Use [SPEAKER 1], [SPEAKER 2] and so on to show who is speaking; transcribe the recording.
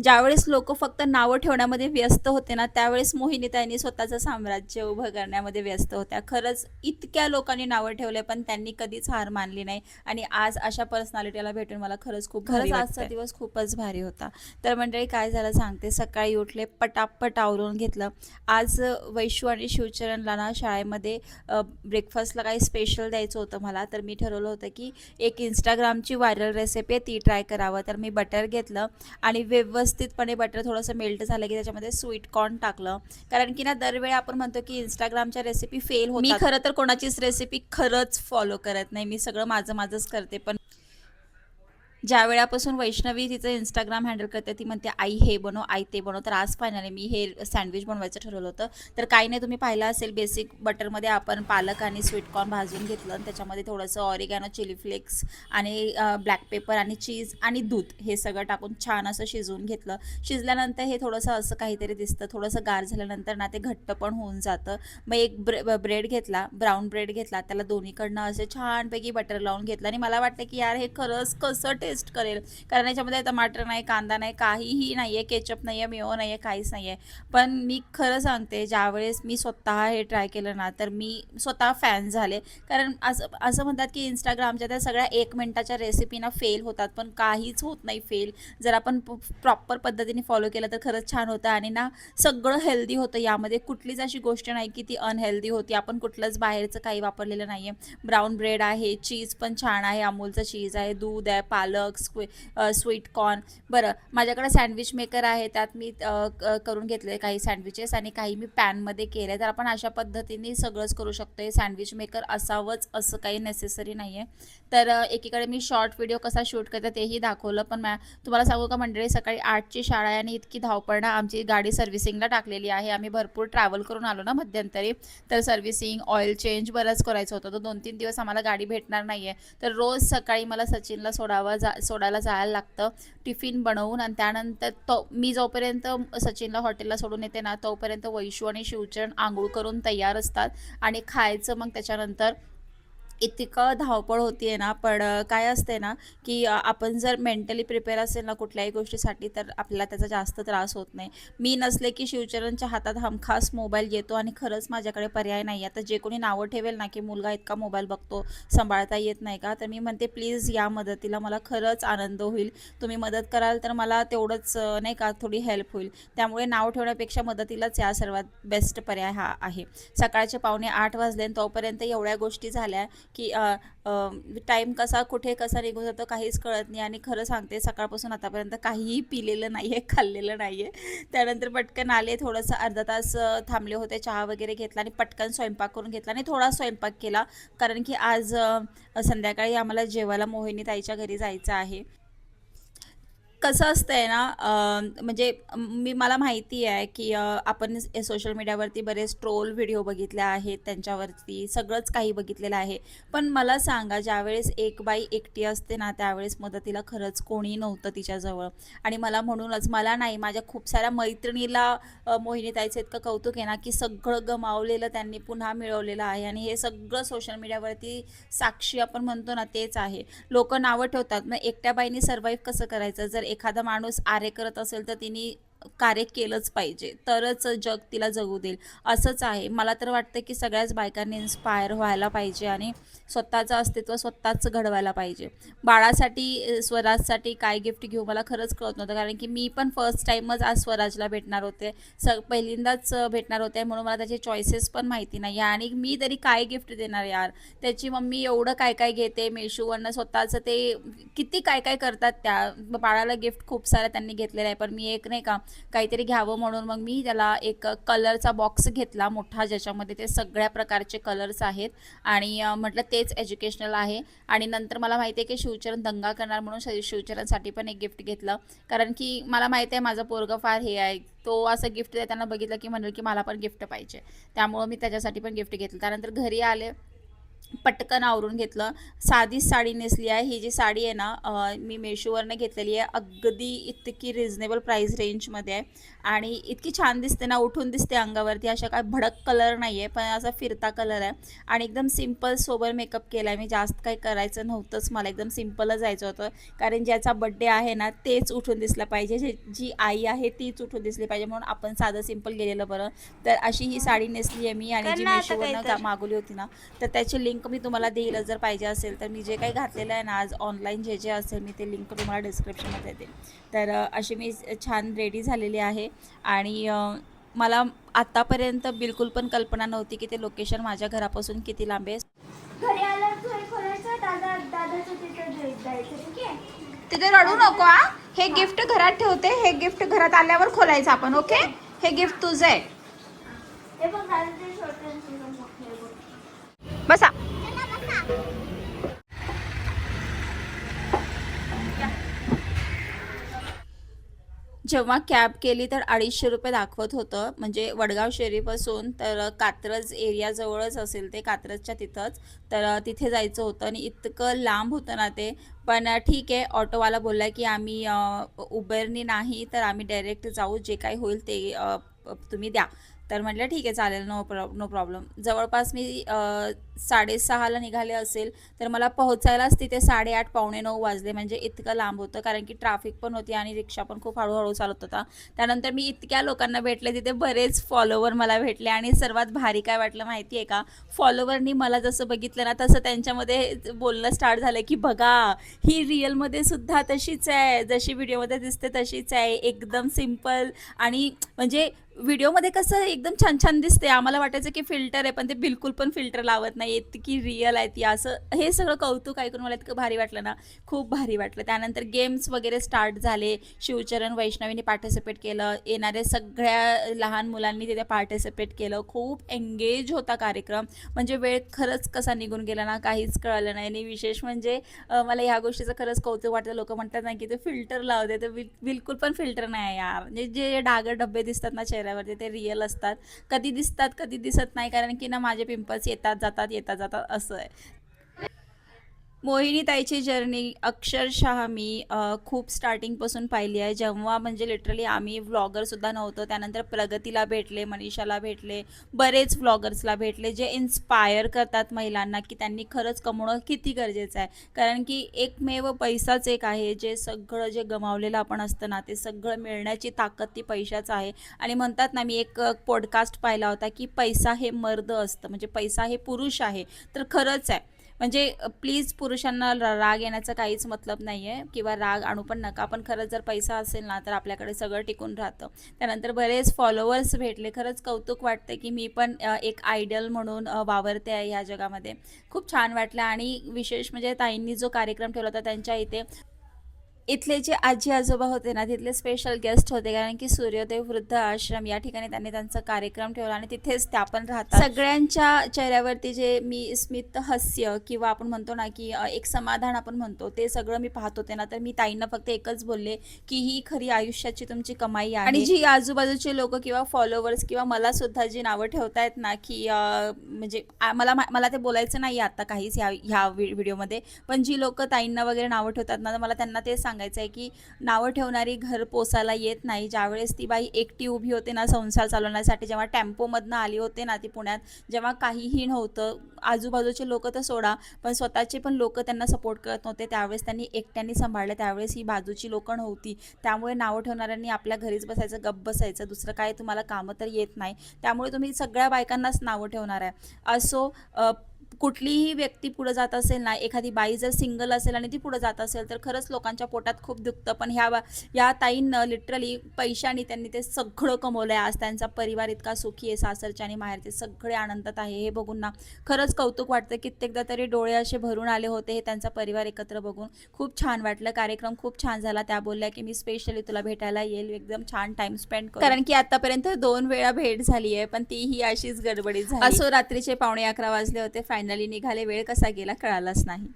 [SPEAKER 1] ज्यावेळेस लोक फक्त नावं ठेवण्यामध्ये व्यस्त होते ना, त्यावेळेस मोहिनीताईंनी स्वतःचं साम्राज्य उभं करण्यामध्ये व्यस्त होत्या. खरंच इतक्या लोकांनी नावं ठेवले, पण त्यांनी कधीच हार मानली नाही. आणि आज अशा पर्सनॅलिटीला भेटून मला खरंच खूप भारी
[SPEAKER 2] खरंच आजचा
[SPEAKER 1] वाटतंय.
[SPEAKER 2] दिवस खूपच भारी होता. तर मंडळी काय झालं सांगते, सकाळी उठले, पटापट आवरून घेतलं. आज वैशू आणि शिवचरणला ना शाळेमध्ये ब्रेकफास्टला काही स्पेशल द्यायचं होतं मला, तर मी ठरवलं होतं की एक इंस्टाग्रामची व्हायरल रेसिपी आहे ती ट्राय करावं. तर मी बटर घेतलं आणि व्यवस्थितपणे बटर थोडंसं मेल्ट झालं की त्याच्यामध्ये स्वीट कॉर्न टाकलं. कारण की ना दरवेळी आपण म्हणतो की इंस्टाग्रामच्या रेसिपी फेल
[SPEAKER 1] मी
[SPEAKER 2] होतात.
[SPEAKER 1] खरं तर कोणाचीच रेसिपी खरंच फॉलो करत नाही, मी सगळं माझं माझंच करते. पण ज्या वेळापासून वैष्णवी तिचं इंस्टाग्राम हँडल करते, ती म्हणते आई हे बनव, आई ते बनव. तर आज फायनली मी हे सँडविच बनवायचं ठरवलं होतं. तर काही नाही, तुम्ही पाहिलं असेल, बेसिक बटरमध्ये आपण पालक आणि स्वीटकॉर्न भाजून घेतलं आणि त्याच्यामध्ये थोडंसं ऑरिगॅनो, चिली फ्लेक्स आणि ब्लॅक पेपर आणि चीज आणि दूध हे सगळं टाकून छान असं शिजवून घेतलं. शिजल्यानंतर हे थोडंसं असं काहीतरी दिसतं, थोडंसं गार झाल्यानंतर ना ते घट्ट पण होऊन जातं. मग एक ब्रेड घेतला, ब्राऊन ब्रेड घेतला, त्याला दोन्हीकडनं असे छानपैकी बटर लावून घेतलं आणि मला वाटतं की यार हे खरंच कसं टेस्ट करेल, कारण याच्यामध्ये टमाटर नाही, कांदा नाही, काहीही नाही आहे, केचप नाही आहे, मेयो नाही आहे, काहीच नाही आहे. पण मी खरं सांगते, ज्यावेळेस मी स्वतः हे ट्राय केलं ना, तर मी स्वतः फॅन झाले. कारण असं असं म्हणतात की इंस्टाग्रामच्या त्या सगळ्या 1 मिनिटाच्या रेसिपीना फेल होतात, पण काहीच होत नाही फेल. जर आपण प्रॉपर पद्धतीने फॉलो केलं तर खरंच छान होतं. आणि ना सगळं हेल्दी होतं, यामध्ये कुठलीच अशी गोष्ट नाही की ती अनहेल्दी होती. आपण कुठलंच बाहेरचं काही वापरलेलं नाही आहे. ब्राऊन ब्रेड आहे, चीज पण छान आहे, अमूलचं चीज आहे, दूध आहे, पालक, स्वीट कॉर्न. बरं, माझ्याकडे सँडविच मेकर आहे, त्यात मी करून घेतले काही सँडविचेस आणि काही मी पॅनमध्ये केले. तर आपण अशा पद्धतीने सगळंच करू शकतो. हे सँडविच मेकर असावंच असं काही नेसेसरी नाही आहे. तर एकीकडे मी शॉर्ट व्हिडिओ कसा शूट करते तेही दाखवलं. पण तुम्हाला सांगू का मंडळी, सकाळी 8ची शाळा आहे आणि इतकी धावपळ ना, आमची गाडी सर्व्हिसिंगला टाकलेली आहे. आम्ही भरपूर ट्रॅव्हल करून आलो ना मध्यंतरी, तर सर्व्हिसिंग, ऑइल चेंज बरंच करायचं होतं. तर 2-3 दिवस आम्हाला गाडी भेटणार नाही आहे. तर रोज सकाळी मला सचिनला सोडायला जायला लागतं टिफिन बनवून. आणि त्यानंतर मी जोपर्यंत सचिनला हॉटेलला सोडून येते ना, तोपर्यंत वैशू आणि शिवचरण आंघोळ करून तयार असतात आणि खायचं मग त्याच्यानंतर. इतकं धावपळ होतीये ना, पण काय असते ना, की आपण जर मेंटली प्रिपेअर असेल ना कुठल्याही गोष्टीसाठी, तर आपल्याला त्याचा जास्त त्रास होत नाही. मी नसले की शिवचरणच्या हातात हमखास मोबाईल येतो आणि खरंच माझ्याकडे पर्याय नाही. आता जे कोणी नावं ठेवेल ना, की मुलगा इतका मोबाईल बघतो, सांभाळता येत नाही का, तर मी म्हणते प्लीज या मदतीला, मला खरंच आनंद होईल. तुम्ही मदत कराल तर मला तेवढंच नाही का, थोडी हेल्प होईल. त्यामुळे नाव ठेवण्यापेक्षा मदतीलाच या सर्वात बेस्ट पर्याय हा आहे. सकाळचे 7:45 वाजले आणि तोपर्यंत एवढ्या गोष्टी झाल्या की टाईम कसा कुठे कसा निघून जातो काहीच कळत नाही. आणि खरं सांगते, सकाळपासून आतापर्यंत काहीही पिलेलं नाही आहे, खाल्लेलं नाही आहे. त्यानंतर पटकन आले, थोडंसं अर्धा तास थांबले होते, चहा वगैरे घेतला आणि पटकन स्वयंपाक करून घेतला आणि थोडा स्वयंपाक केला. कारण की आज संध्याकाळी आम्हाला जेवायला मोहिनी ताईच्या घरी जायचं आहे. कसं असतंय ना, म्हणजे मला माहिती आहे की आपण सोशल मीडियावरती बरेच ट्रोल व्हिडिओ बघितले आहेत, त्यांच्यावरती सगळंच काही बघितलेलं आहे. पण मला सांगा, ज्यावेळेस एक बाई एकटी असते ना, त्यावेळेस मदतीला खरंच कोणी नव्हतं तिच्याजवळ. आणि मला म्हणूनच, मला नाही, माझ्या खूप साऱ्या मैत्रिणीला मोहिनीताईचं इतकं कौतुक आहे ना, की सगळं गमावलेलं त्यांनी पुन्हा मिळवलेलं आहे. आणि हे सगळं सोशल मीडियावरती साक्षी आपण म्हणतो ना, तेच आहे. लोक नावं ठेवतात, मग एकट्या बाईने सर्व्हाइव्ह कसं करायचं. जर एखादा माणूस आरे करत असेल तर तिने कार्य केलंच पाहिजे, तरच जग तिला जगू देईल. असंच आहे. मला तर वाटतं की सगळ्याच बायकांनी इन्स्पायर व्हायला पाहिजे आणि स्वतःचं अस्तित्व स्वतःच घडवायला पाहिजे. बाळासाठी स्वराजसाठी काय गिफ्ट घेऊ मला खरंच कळत नव्हतं, कारण की मी पण फर्स्ट टाईमच आज स्वराजला भेटणार होते. पहिल्यांदाच भेटणार होते, म्हणून मला त्याचे चॉईसेस पण माहिती नाही आहे. आणि मी तरी काय गिफ्ट देणार यार. त्याची मम्मी एवढं काय काय घेते मेशोवरनं, स्वतःचं ते किती काय काय करतात. त्या बाळाला गिफ्ट खूप साऱ्या त्यांनी घेतलेलं आहे, पण मी एक नाही का काहीतरी घ्यावं म्हणून मग मी त्याला एक कलरचा बॉक्स घेतला मोठा, ज्याच्यामध्ये ते सगळ्या प्रकारचे कलर्स आहेत. आणि म्हटलं तेच एज्युकेशनल आहे. आणि नंतर मला माहिती आहे की शिवचरण दंगा करणार, म्हणून शिवचरणसाठी पण एक गिफ्ट घेतलं. कारण की मला माहिती आहे माझं पोरगं फार हे आहे, तो असं गिफ्ट देताना बघितलं की म्हणेल की मला पण गिफ्ट पाहिजे. त्यामुळं मी त्याच्यासाठी पण गिफ्ट घेतलं. त्यानंतर घरी आले, पटकन आवरून घेतलं. साधी साडी नेसली आहे. ही जी साडी आहे ना मी मेशोवरनं घेतलेली आहे. अगदी इतकी रिझनेबल प्राईस रेंजमध्ये आहे आणि इतकी छान दिसते ना, उठून दिसते अंगावरती. अशा काय भडक कलर नाही आहे, पण असा फिरता कलर आहे आणि एकदम सिंपल सोबर मेकअप केला आहे मी. जास्त काही करायचं नव्हतंच मला, एकदम सिंपलच जायचं होतं. कारण ज्याचा बड्डे आहे ना तेच उठून दिसलं पाहिजे, जी आई आहे तीच उठून दिसली पाहिजे, म्हणून आपण साधं सिंपल गेलेलं बरं. तर अशी ही साडी नेसली आहे मी आणि जी मेशोवरनं मागवली होती ना, तर त्याची लिंक मी तुम्हाला देईल जर पाहिजे असेल तर. मी जे काही घातलेलं आहे ना आज ऑनलाईन जे असेल मी ते लिंक तुम्हाला डिस्क्रिप्शनमध्ये देते. तर अशी मी छान रेडी झालेली आहे आणि मला आतापर्यंत बिलकुल पण कल्पना नव्हती की ते लोकेशन माझ्या घरापासून किती लांब आहे.
[SPEAKER 3] घरी आल्यावर तू हे खोलायचं, दादाचं तिथं जायचं, ठीक आहे?
[SPEAKER 2] तिथे रडू नको हा. हे गिफ्ट घरात ठेवते, हे गिफ्ट घरात आल्यावर खोलायचं आपण, ओके? हे गिफ्ट तुझं आहे.
[SPEAKER 3] हे बघ दादाचे छोटे मोठे बघ.
[SPEAKER 2] बसा. जेव्हा कॅब केली तर 250 रुपये दाखवत होतं, म्हणजे वडगाव शेरीपासून तर कात्रज एरियाजवळच असेल ते, कात्रजच्या तिथंच. तर तिथे जायचं होतं आणि इतकं लांब होतं ना ते. पण ठीक आहे, ऑटोवाला बोलला की आम्ही उबेरनी नाही तर आम्ही डायरेक्ट जाऊ, जे काही होईल ते तुम्ही द्या. तर म्हटलं ठीक आहे चालेल, नो प्रॉब्लेम. जवळपास मी 6:30ला निघाले असेल तर मला पोहोचायलाच तिथे 8:30 पावणे 9 वाजले, म्हणजे इतकं लांब होतं. कारण की ट्रॅफिक पण होती आणि रिक्षा पण खूप हळूहळू चालत होता. त्यानंतर मी इतक्या लोकांना भेटले तिथे, बरेच फॉलोवर मला भेटले आणि सर्वात भारी काय वाटलं माहिती आहे का, फॉलोवरनी मला जसं बघितलं ना तसं त्यांच्यामध्ये बोलणं स्टार्ट झालं की बघा ही रिअलमध्ये सुद्धा तशीच आहे, जशी व्हिडिओमध्ये दिसते तशीच आहे, एकदम सिम्पल. आणि म्हणजे व्हिडिओमध्ये कसं एकदम छान छान दिसते, आम्हाला वाटायचं की फिल्टर आहे, पण ते बिलकुल पण फिल्टर लावत नाही, इतकी रिअल आहे ती. असं हे सगळं कौतुक ऐकून मला इतकं भारी वाटलं ना, खूप भारी वाटलं. त्यानंतर गेम्स वगैरे स्टार्ट झाले. शिवचरण वैष्णवीने पार्टिसिपेट केलं, येणाऱ्या सगळ्या लहान मुलांनी तिथे पार्टिसिपेट केलं. खूप एंगेज होता कार्यक्रम, म्हणजे वेळ खरंच कसा निघून गेला ना काहीच कळलं नाही. आणि विशेष म्हणजे मला ह्या गोष्टीचं खरंच कौतुक वाटतं. लोक म्हणतात ना की ते फिल्टर लावते, तर बिलकुल पण फिल्टर नाही आहे यार. म्हणजे जे डागर डब्बे दिसतात ना चेहऱ्यावरती ते रिअल असतात, कधी दिसतात कधी दिसत नाही. कारण की ना माझे पिंपल्स येतात जातात असं आहे. मोहिनी ताईची जर्नी अक्षरशः मी खूप स्टार्टिंगपासून पाहिली आहे. जेव्हा म्हणजे लिटरली आम्ही व्लॉगरसुद्धा नव्हतो, त्यानंतर प्रगतीला भेटले, मनीषाला भेटले, बरेच व्लॉगर्सला भेटले जे इन्स्पायर करतात महिलांना की त्यांनी खरंच कमवणं किती गरजेचं आहे. कारण की एकमेव पैसाच एक आहे, जे सगळं जे गमावलेलं आपण असतं ना ते सगळं मिळण्याची ताकद ती पैशाच आहे. आणि म्हणतात ना, मी एक पॉडकास्ट पाहिला होता की पैसा हे मर्द असतं, म्हणजे पैसा हे पुरुष आहे. तर खरंच आहे. म्हणजे प्लीज पुरुषांना राग येण्याचा काहीच मतलब नाही आहे किंवा राग आणू पण नका. पण खरंच जर पैसा असेल ना तर आपल्याकडे सगळं टिकून राहतं. त्यानंतर बरेच फॉलोवर्स भेटले. खरंच कौतुक वाटतं की मी पण एक आयडल म्हणून वावरते आहे ह्या जगामध्ये. खूप छान वाटलं. आणि विशेष म्हणजे ताईंनी जो कार्यक्रम ठेवला होता त्यांच्या इथले जे आजी आजोबा होते ना तिथले स्पेशल गेस्ट होते. कारण की सूर्योदय वृद्ध आश्रम या ठिकाणी त्यांनी त्यांचा कार्यक्रम ठेवला आणि तिथेच त्या पण राहतात. सगळ्यांच्या चेहऱ्यावरती जे मी स्मित हास्य किंवा आपण म्हणतो ना की एक समाधान आपण म्हणतो, ते सगळं मी पाहत होते ना, तर मी ताईंना फक्त एकच बोलले की ही खरी आयुष्याची तुमची कमाई आहे. आणि जी आजूबाजूचे लोक किंवा फॉलोवर्स किंवा मला सुद्धा जी नावं ठेवतायत ना की म्हणजे मला ते बोलायचं नाही आता काहीच ह्या व्हिडिओमध्ये, पण जी लोक ताईंना वगैरे नावं ठेवतात ना, मला त्यांना ते सांगायचं आहे की नावं ठेवणारी घर पोसायला येत नाही. ज्यावेळेस ती बाई एकटी उभी होते ना संसार चालवण्यासाठी, जेव्हा टेम्पोमधनं आली होते ना ती पुण्यात, जेव्हा काहीही नव्हतं, आजूबाजूचे लोक तर सोडा पण स्वतःचे पण लोक त्यांना सपोर्ट करत नव्हते, त्यावेळेस त्यांनी एकट्याने सांभाळलं. त्यावेळेस ही बाजूची लोकं नव्हती. त्यामुळे नावं ठेवणाऱ्यांनी आपल्या घरीच बसायचं, गप्प बसायचं, दुसरं काय तुम्हाला कामं तर येत नाही. त्यामुळे तुम्ही सगळ्या बायकांनाच नावं ठेवणार आहे. असो कुठलीही व्यक्ती पुढे जात असेल ना, एखादी बाई जर सिंगल असेल आणि ती पुढे जात असेल तर खरंच लोकांच्या पोटात खूप दुखतं. पण या ताईंनं लिटरली पैशाने त्यांनी ते सगळं कमवलं आहे. आज त्यांचा परिवार इतका सुखी आहे, सासरचे आणि माहेरचे सगळे आनंदात आहे. हे बघून ना खरंच कौतुक वाटतं. कित्येकदा तरी डोळे असे भरून आले होते हे त्यांचा परिवार एकत्र बघून. खूप छान वाटलं. कार्यक्रम खूप छान झाला. त्या बोलल्या की मी स्पेशली तुला भेटायला येईल, एकदम छान टाइम स्पेंड करू. कारण की आतापर्यंत 2 वेळा भेट झाली आहे, पण तीही अशीच गडबडीत झाली. असो रात्रीचे 11:15 वाजले होते. फायनली निघाले. वेळ कसा गेला कळालाच नाही.